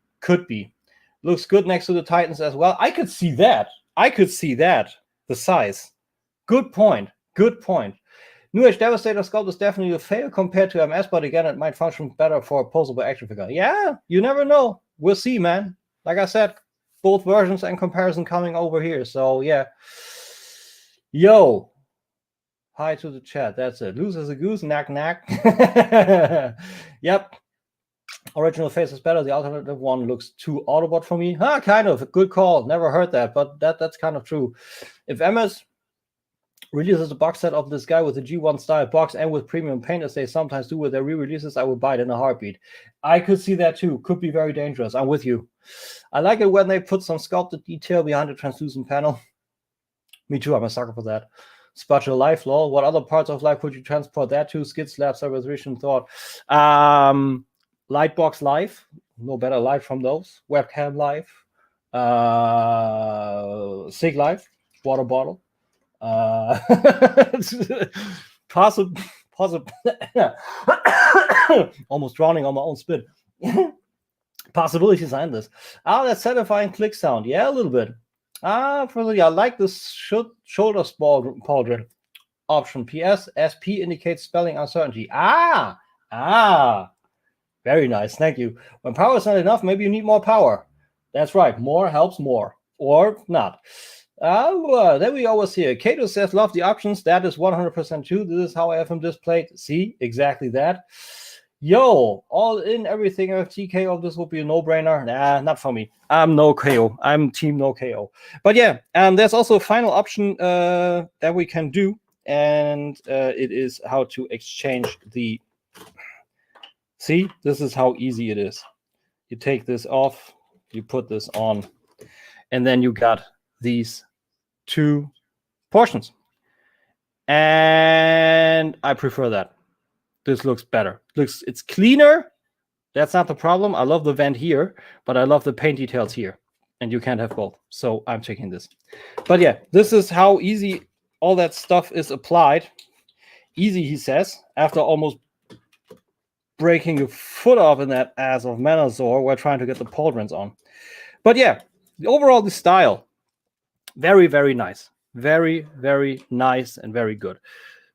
Looks good next to the Titans as well. I could see that. The size. Good point. New Age Devastator sculpt is definitely a fail compared to MS, but again, it might function better for a posable action figure. Yeah, you never know. We'll see, man. Like I said, both versions and comparison coming over here. So yeah. Yo. Hi to the chat. That's it. Loose as a goose. Knack. Yep. Original face is better. The alternative one looks too Autobot for me. Kind of. Good call. Never heard that, but that's kind of true. If MS releases a box set of this guy with a G1 style box and with premium paint, as they sometimes do with their re-releases, I would buy it in a heartbeat. I could see that too. Could be very dangerous. I'm with you. I like it when they put some sculpted detail behind the translucent panel. Me too. I'm a sucker for that. Spatial life, lol. What other parts of life would you transport that to? Skid slab, celebration, thought. Lightbox life. No better life from those. Webcam life. Sig life. Water bottle. Possible. Almost drowning on my own spit. Possibilities and this. That satisfying click sound. Yeah, a little bit. I like this shoulder pauldron option. PS, SP indicates spelling uncertainty. Very nice. Thank you. When power is not enough, maybe you need more power. That's right. More helps more. Or not. Then we always hear Kato says, love the options. That is 100% true. This is how I have him displayed. See, exactly that. Yo, all in everything TKO. This will be a no-brainer. Nah, not for me. I'm no KO. I'm team no KO. But yeah, there's also a final option that we can do, and it is how to exchange the. See, this is how easy it is. You take this off, you put this on, and then you got these two portions. And I prefer that. This looks better. It's cleaner. That's not the problem. I love the vent here, but I love the paint details here. And you can't have both. So I'm taking this. But yeah, this is how easy all that stuff is applied. Easy, he says, after almost breaking your foot off in that ass of Menasor while trying to get the pauldrons on. But yeah, overall, the style, very, very nice. Very, very nice and very good.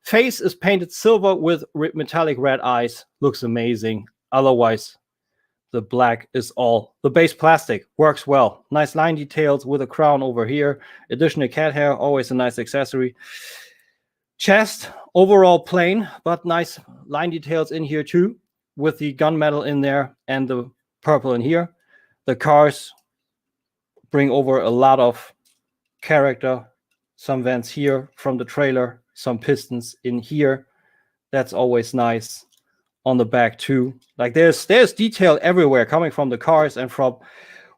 Face is painted silver with metallic red eyes. Looks amazing. Otherwise, the black is all. The base plastic works well. Nice line details with a crown over here. Additional cat hair, always a nice accessory. Chest, overall plain, but nice line details in here too, with the gunmetal in there and the purple in here. The cars bring over a lot of character. Some vents here from the trailer, some pistons in here. That's always nice. on the back too. Like there's detail everywhere coming from the cars and from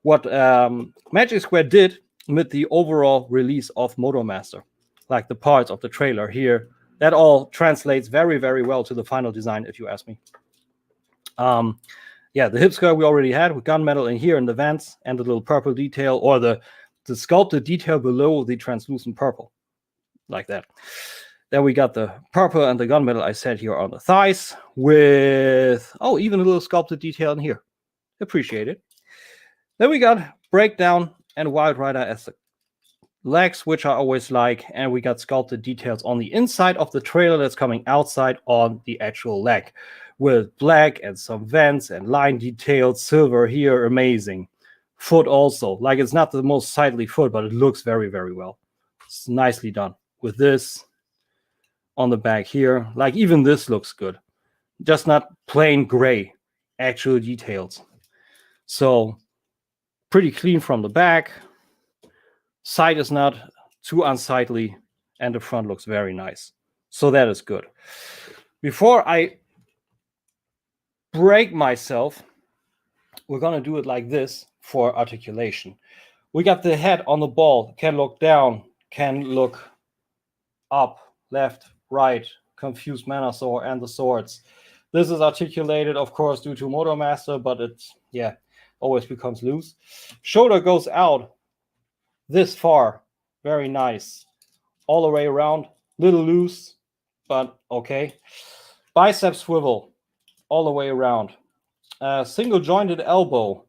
what Magic Square did with the overall release of MotoMaster. Like the parts of the trailer here, that all translates very, very well to the final design, if you ask me. Yeah, the hip skirt we already had with gunmetal in here in the vents and the little purple detail, or the sculpted detail below the translucent purple, like that. Then we got the purple and the gunmetal I said here on the thighs with, oh, even a little sculpted detail in here. Appreciate it. Then we got breakdown and Wild Rider as the legs, which I always like, and we got sculpted details on the inside of the trailer that's coming outside on the actual leg with black and some vents and line details, silver here, amazing. Foot also, like it's not the most sightly foot, but it looks very, very well. It's nicely done with this on the back here. Like even this looks good, just not plain gray, actual details. So pretty clean from the back. Side is not too unsightly, and the front looks very nice. So that is good. Before I break myself, we're going to do it like this for articulation. We got the head on the ball, can look down, can look up, left, right, confused Menasor and the swords. This is articulated, of course, due to MotoMaster, but it's, yeah, always becomes loose. Shoulder goes out this far, very nice. All the way around, little loose, but okay. Bicep swivel, all the way around. Single jointed elbow.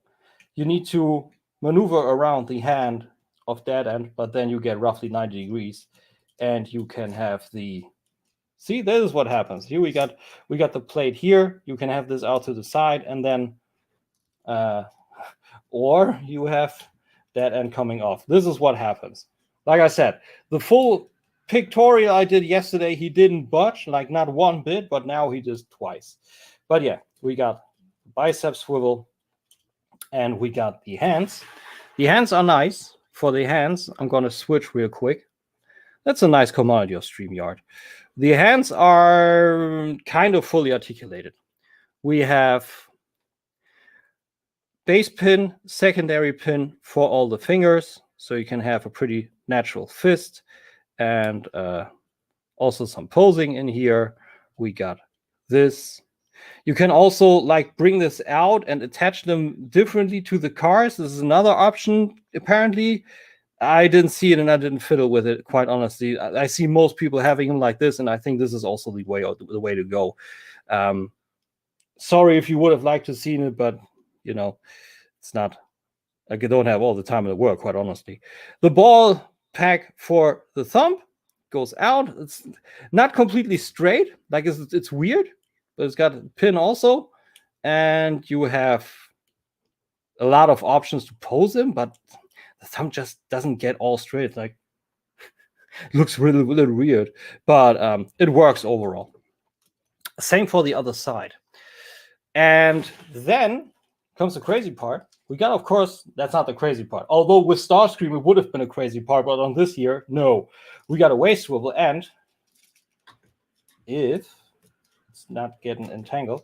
You need to maneuver around the hand of that end, but then you get roughly 90 degrees, and you can have the. See, this is what happens. Here we got the plate here. You can have this out to the side, and then, or you have that end coming off. This is what happens. Like I said, the full pictorial I did yesterday, he didn't budge, like not one bit, but now he does twice. But yeah, we got bicep swivel, and we got the hands. The hands are nice. For the hands, I'm going to switch real quick. That's a nice commodity of StreamYard. The hands are kind of fully articulated. We have base pin, secondary pin for all the fingers, so you can have a pretty natural fist, and also some posing in here. We got this. You can also like bring this out and attach them differently to the cars. This is another option, apparently. I didn't see it and I didn't fiddle with it, quite honestly. I see most people having them like this, and I think this is also the way to go. Sorry if you would have liked to see it, but you know, it's not. I don't have all the time in the world, quite honestly. The ball pack for the thumb goes out. It's not completely straight, like it's weird, but it's got a pin also, and you have a lot of options to pose him, but the thumb just doesn't get all straight. Like, looks really, really weird, but it works overall. Same for the other side. And then comes the crazy part. We got, of course, that's not the crazy part. Although with Starscream, it would have been a crazy part, but on this here, no. We got a waist swivel, and if it's not getting entangled,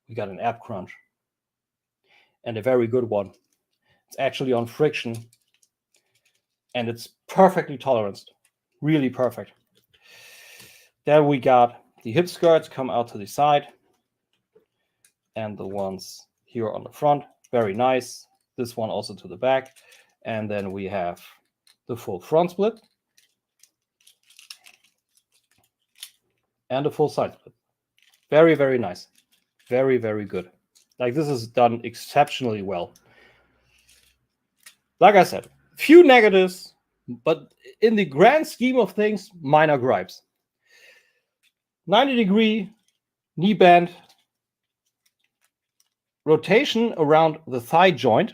we got an ab crunch. And a very good one. It's actually on friction, and it's perfectly toleranced. Really perfect. Then we got the hip skirts come out to the side, and the ones here on the front. Very nice. This one also to the back. And then we have the full front split and a full side split. Very, very nice. Very, very good. Like, this is done exceptionally well. Like I said, few negatives, but in the grand scheme of things, minor gripes. 90-degree knee bend, rotation around the thigh joint,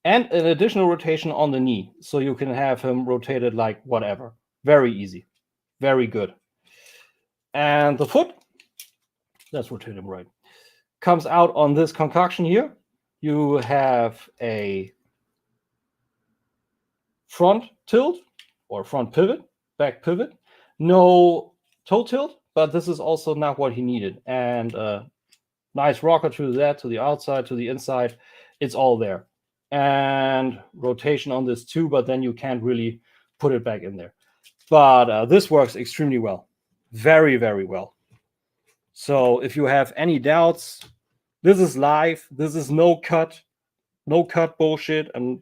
and an additional rotation on the knee, so you can have him rotated like whatever. Very easy. Very good. And the foot, let's rotate him right, comes out on this concoction here. You have a front tilt or front pivot, back pivot. No toe tilt, but this is also not what he needed. And nice rocker to that, to the outside, to the inside. It's all there. And rotation on this too, but then you can't really put it back in there. But this works extremely well. Very, very well. So if you have any doubts, this is live. This is no cut bullshit. And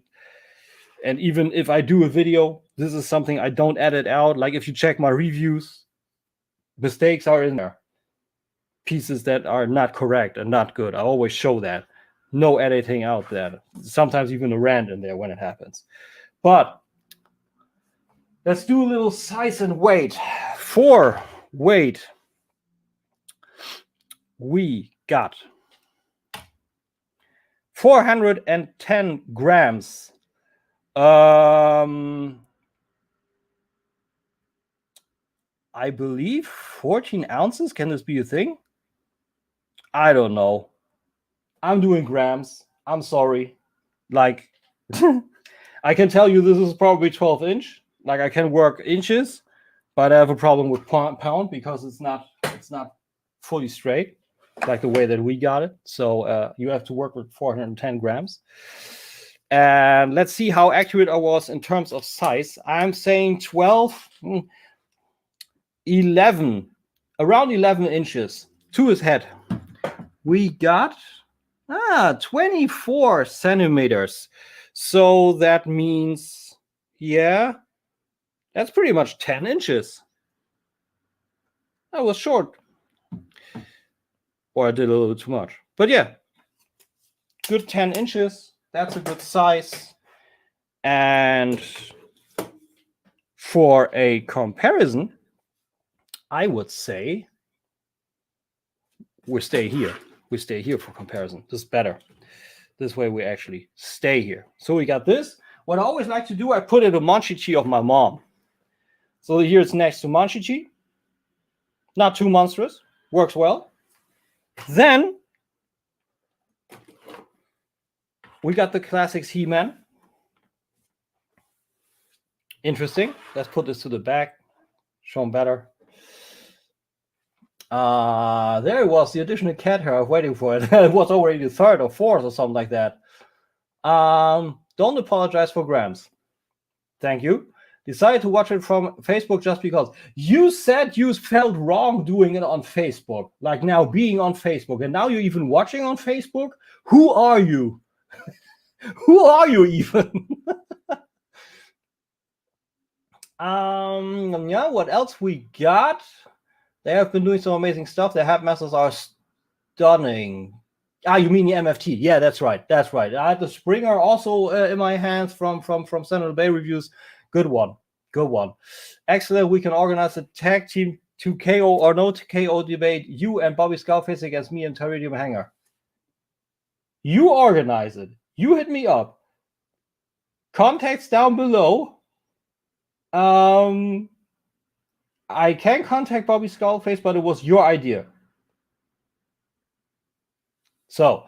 even if I do a video, this is something I don't edit out. Like if you check my reviews, mistakes are in there. Pieces that are not correct and not good. I always show that. No editing out that. Sometimes even a rant in there when it happens. But let's do a little size and weight. For weight, we got 410 grams. I believe 14 ounces. Can this be a thing? I don't know. I'm doing grams. I'm sorry. Like, I can tell you this is probably 12 inch. Like I can work inches, but I have a problem with pound because it's not fully straight, like the way that we got it. So you have to work with 410 grams. And let's see how accurate I was in terms of size. I'm saying 12, 11, around 11 inches to his head. We got 24 centimeters. So that means, yeah, that's pretty much 10 inches. That was short. Or I did a little bit too much. But yeah, good 10 inches. That's a good size. And for a comparison, I would say we stay here. We stay here for comparison. This is better. This way we actually stay here. So we got this. What I always like to do, I put it a Monchichi of my mom. So here it's next to Monchichi. Not too monstrous. Works well. Then we got the classics He-Man. Interesting. Let's put this to the back. Show them better. There it was, the additional cat hair. I was waiting for it. It was already the third or fourth or something like that. Don't apologize for grams. Thank you. Decided to watch it from Facebook just because. You said you felt wrong doing it on Facebook. Like now being on Facebook. And now you're even watching on Facebook? Who are you? Who are you even? Yeah, what else we got? They have been doing some amazing stuff. The hat masters are stunning. You mean the MFT? Yeah, that's right. That's right. I had the Springer also in my hands from Central Bay Reviews. Good one. Good one. Excellent. We can organize a tag team to KO or no to KO debate. You and Bobby Scarface against me and Tyridium Hanger. You organize it. You hit me up. Contacts down below. I can contact Bobby Skullface, but it was your idea. So,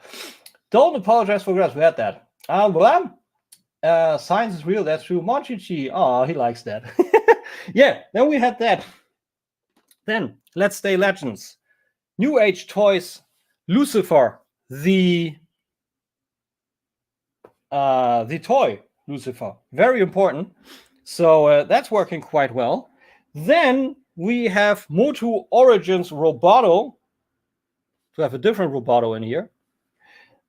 don't apologize for grass. We had that. Science is real. That's true. Monchichi. Oh, he likes that. Yeah, then we had that. Then, let's stay legends. New Age Toys. Lucifer. The toy. Lucifer. Very important. So, that's working quite well. Then we have Motu Origins Roboto. To have a different Roboto in here.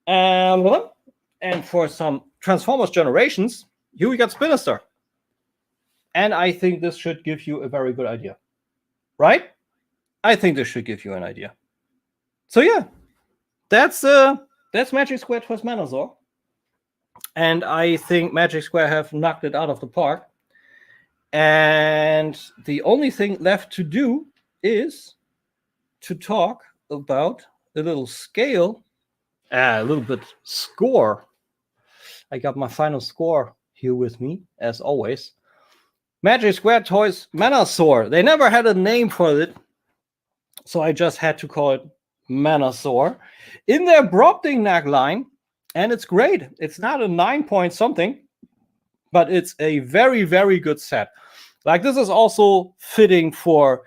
And for some Transformers Generations, here we got Spinister. And I think this should give you a very good idea. Right? I think this should give you an idea. So yeah, that's Magic Square Toys Menasor. And I think Magic Square have knocked it out of the park. And the only thing left to do is to talk about a little scale, a little bit score. I got my final score here with me, as always. Magic Square Toys Menasor. They never had a name for it, so I just had to call it Menasor. In their Brobdingnack line, and it's great. It's not a 9 point something, but it's a very, very good set. Like, this is also fitting for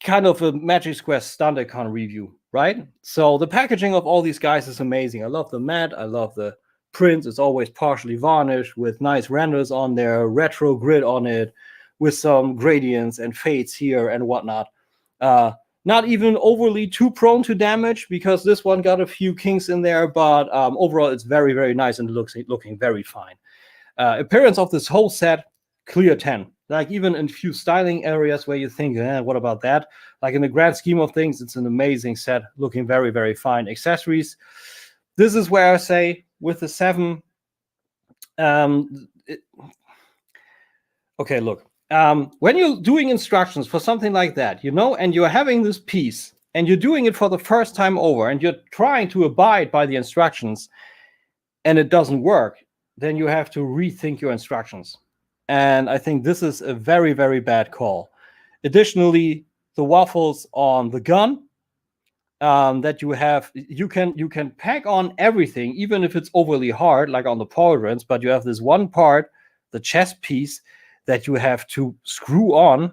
kind of a Magic Square Stunticon review, right? So the packaging of all these guys is amazing. I love the mat. I love the print. It's always partially varnished with nice renders on there, retro grid on it, with some gradients and fades here and whatnot. Not even overly too prone to damage because this one got a few kinks in there, but overall it's very, very nice and looking very fine. Appearance of this whole set, clear 10. Like even in few styling areas where you think, what about that? Like in the grand scheme of things, it's an amazing set, looking very, very fine. Accessories, this is where I say with the 7, okay, look. When you're doing instructions for something like that, and you're having this piece and you're doing it for the first time over and you're trying to abide by the instructions and it doesn't work, then you have to rethink your instructions. And I think this is a very, very bad call. Additionally, the waffles on the gun that you have, you can pack on everything, even if it's overly hard, like on the pauldrons, but you have this one part, the chest piece, that you have to screw on.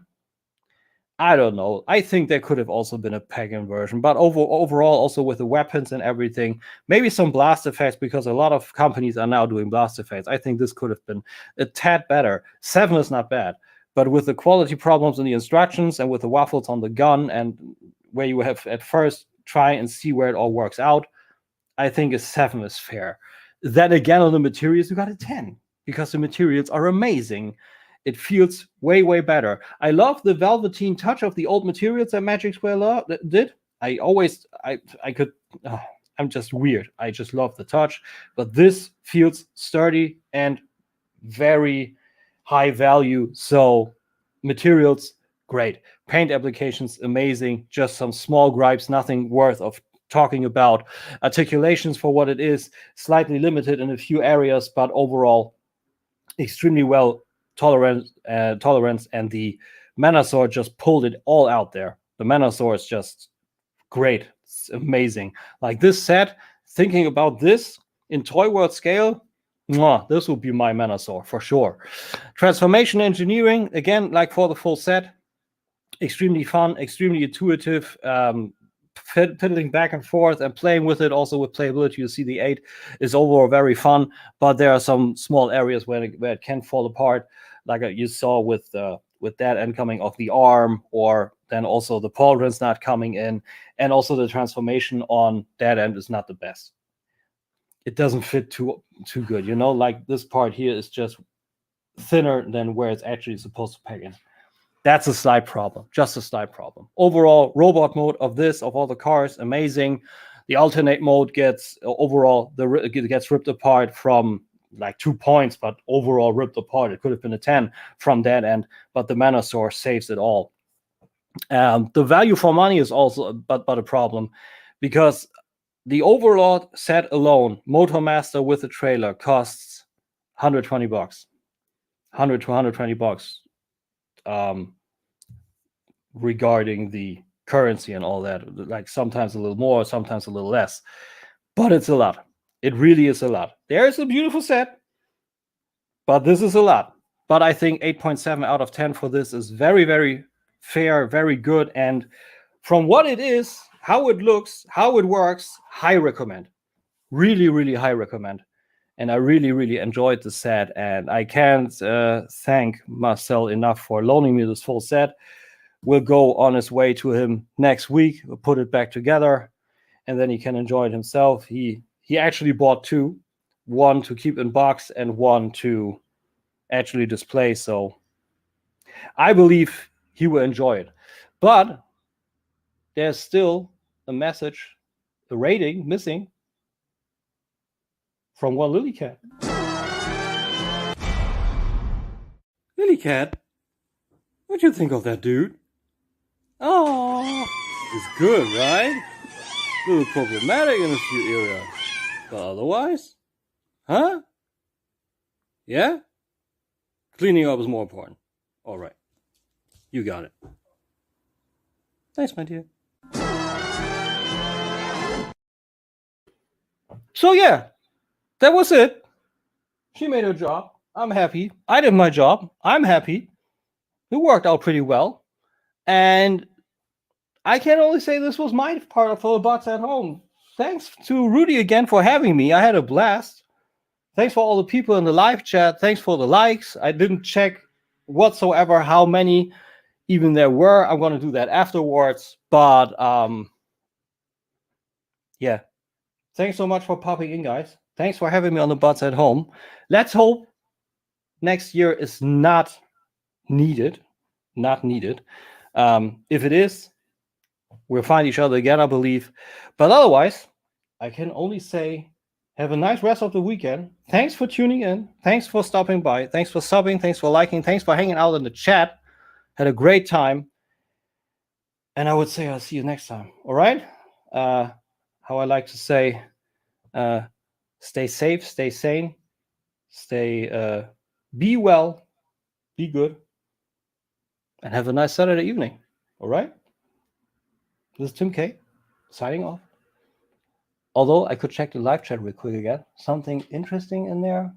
I don't know. I think there could have also been a pack-in version, but overall, also with the weapons and everything, maybe some blast effects, because a lot of companies are now doing blast effects. I think this could have been a tad better. 7 is not bad, but with the quality problems in the instructions and with the waffles on the gun, and where you have at first try and see where it all works out, I think a 7 is fair. Then again, on the materials, you got a 10 because the materials are amazing. It feels way, way better. I love the velveteen touch of the old materials that Magic Square did. I'm just weird. I just love the touch. But this feels sturdy and very high value. So materials, great. Paint applications, amazing. Just some small gripes, nothing worth of talking about. Articulations for what it is, slightly limited in a few areas, but overall extremely well tolerance, and the Menasor just pulled it all out there. The Menasor is just great. It's amazing. Like this set, thinking about this in Toy World scale, this will be my Menasor for sure. Transformation engineering, again, like for the full set, extremely fun, extremely intuitive, fiddling back and forth and playing with it. Also with playability, you see the 8 is overall very fun, but there are some small areas where it can fall apart, like you saw with that end coming off the arm, or then also the pauldrons not coming in, and also the transformation on that end is not the best. It doesn't fit too good, like this part here is just thinner than where it's actually supposed to pack in. That's a slight problem, just a slight problem. Overall, robot mode of all the cars, amazing. The alternate mode gets ripped apart from like 2 points, but overall ripped apart. It could have been a 10 from that end, but the Menasor saves it all. The value for money is also but a problem, because the Overlord set alone, Motormaster with a trailer, costs $120, $100 to $120. Regarding the currency and all that, like sometimes a little more, sometimes a little less, but it's a lot. It really is a lot. There's a beautiful set, but this is a lot. But I think 8.7 out of 10 for this is very, very fair, very good. And from what it is, how it looks, how it works, high recommend. Really, really high recommend. And I really, really enjoyed the set. And I can't thank Marcell enough for loaning me this full set. We'll go on his way to him next week. We'll put it back together, and then he can enjoy it himself. He actually bought 2, one to keep in box and one to actually display. So I believe he will enjoy it. But there's still a message, a rating missing from one Lilycat. Lilycat, what do you think of that dude? Oh, it's good, right? A little problematic in a few areas, but otherwise, huh? Yeah? Cleaning up is more important. All right. You got it. Thanks, my dear. So yeah, that was it. She made her job. I'm happy. I did my job. I'm happy. It worked out pretty well. And I can only say this was my part of the bots at home. Thanks to Rudy again for having me. I had a blast. Thanks for all the people in the live chat. Thanks for the likes. I didn't check whatsoever how many even there were. I'm going to do that afterwards. But yeah. Thanks so much for popping in, guys. Thanks for having me on the bots at home. Let's hope next year is not needed. Not needed. If it is, we'll find each other again, I believe. But otherwise, I can only say have a nice rest of the weekend. Thanks for tuning in. Thanks for stopping by. Thanks for subbing. Thanks for liking. Thanks for hanging out in the chat. Had a great time. And I would say I'll see you next time. All right? How I like to say, stay safe, stay sane, stay, be well, be good, and have a nice Saturday evening. All right? This is Tim K, signing off. Although I could check the live chat real quick again. Something interesting in there.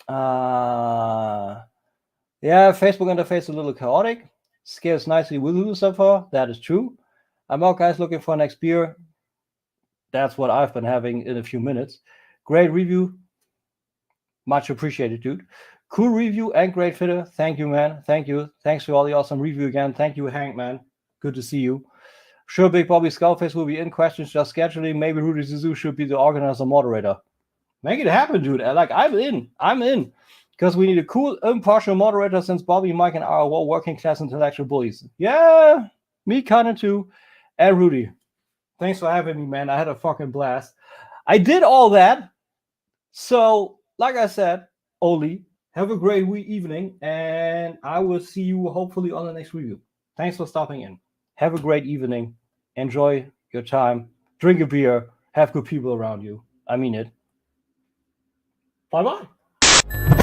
Yeah, Facebook interface is a little chaotic. Scales nicely with Hulu so far. That is true. I'm out, guys, looking for next beer. That's what I've been having in a few minutes. Great review. Much appreciated, dude. Cool review and great fitter. Thank you, man. Thank you. Thanks for all the awesome review again. Thank you, Hank, man. Good to see you. Sure, Big Bobby Skullface will be in. Questions just scheduling. Maybe Rudy Suzu should be the organizer moderator. Make it happen, dude. Like, I'm in. Because we need a cool, impartial moderator since Bobby, Mike, and I are all working class intellectual bullies. Yeah, me kind of too. And Rudy. Thanks for having me, man. I had a fucking blast. I did all that. So, like I said, Oli, have a great evening. And I will see you hopefully on the next review. Thanks for stopping in. Have a great evening. Enjoy your time. Drink a beer. Have good people around you. I mean it. Bye-bye.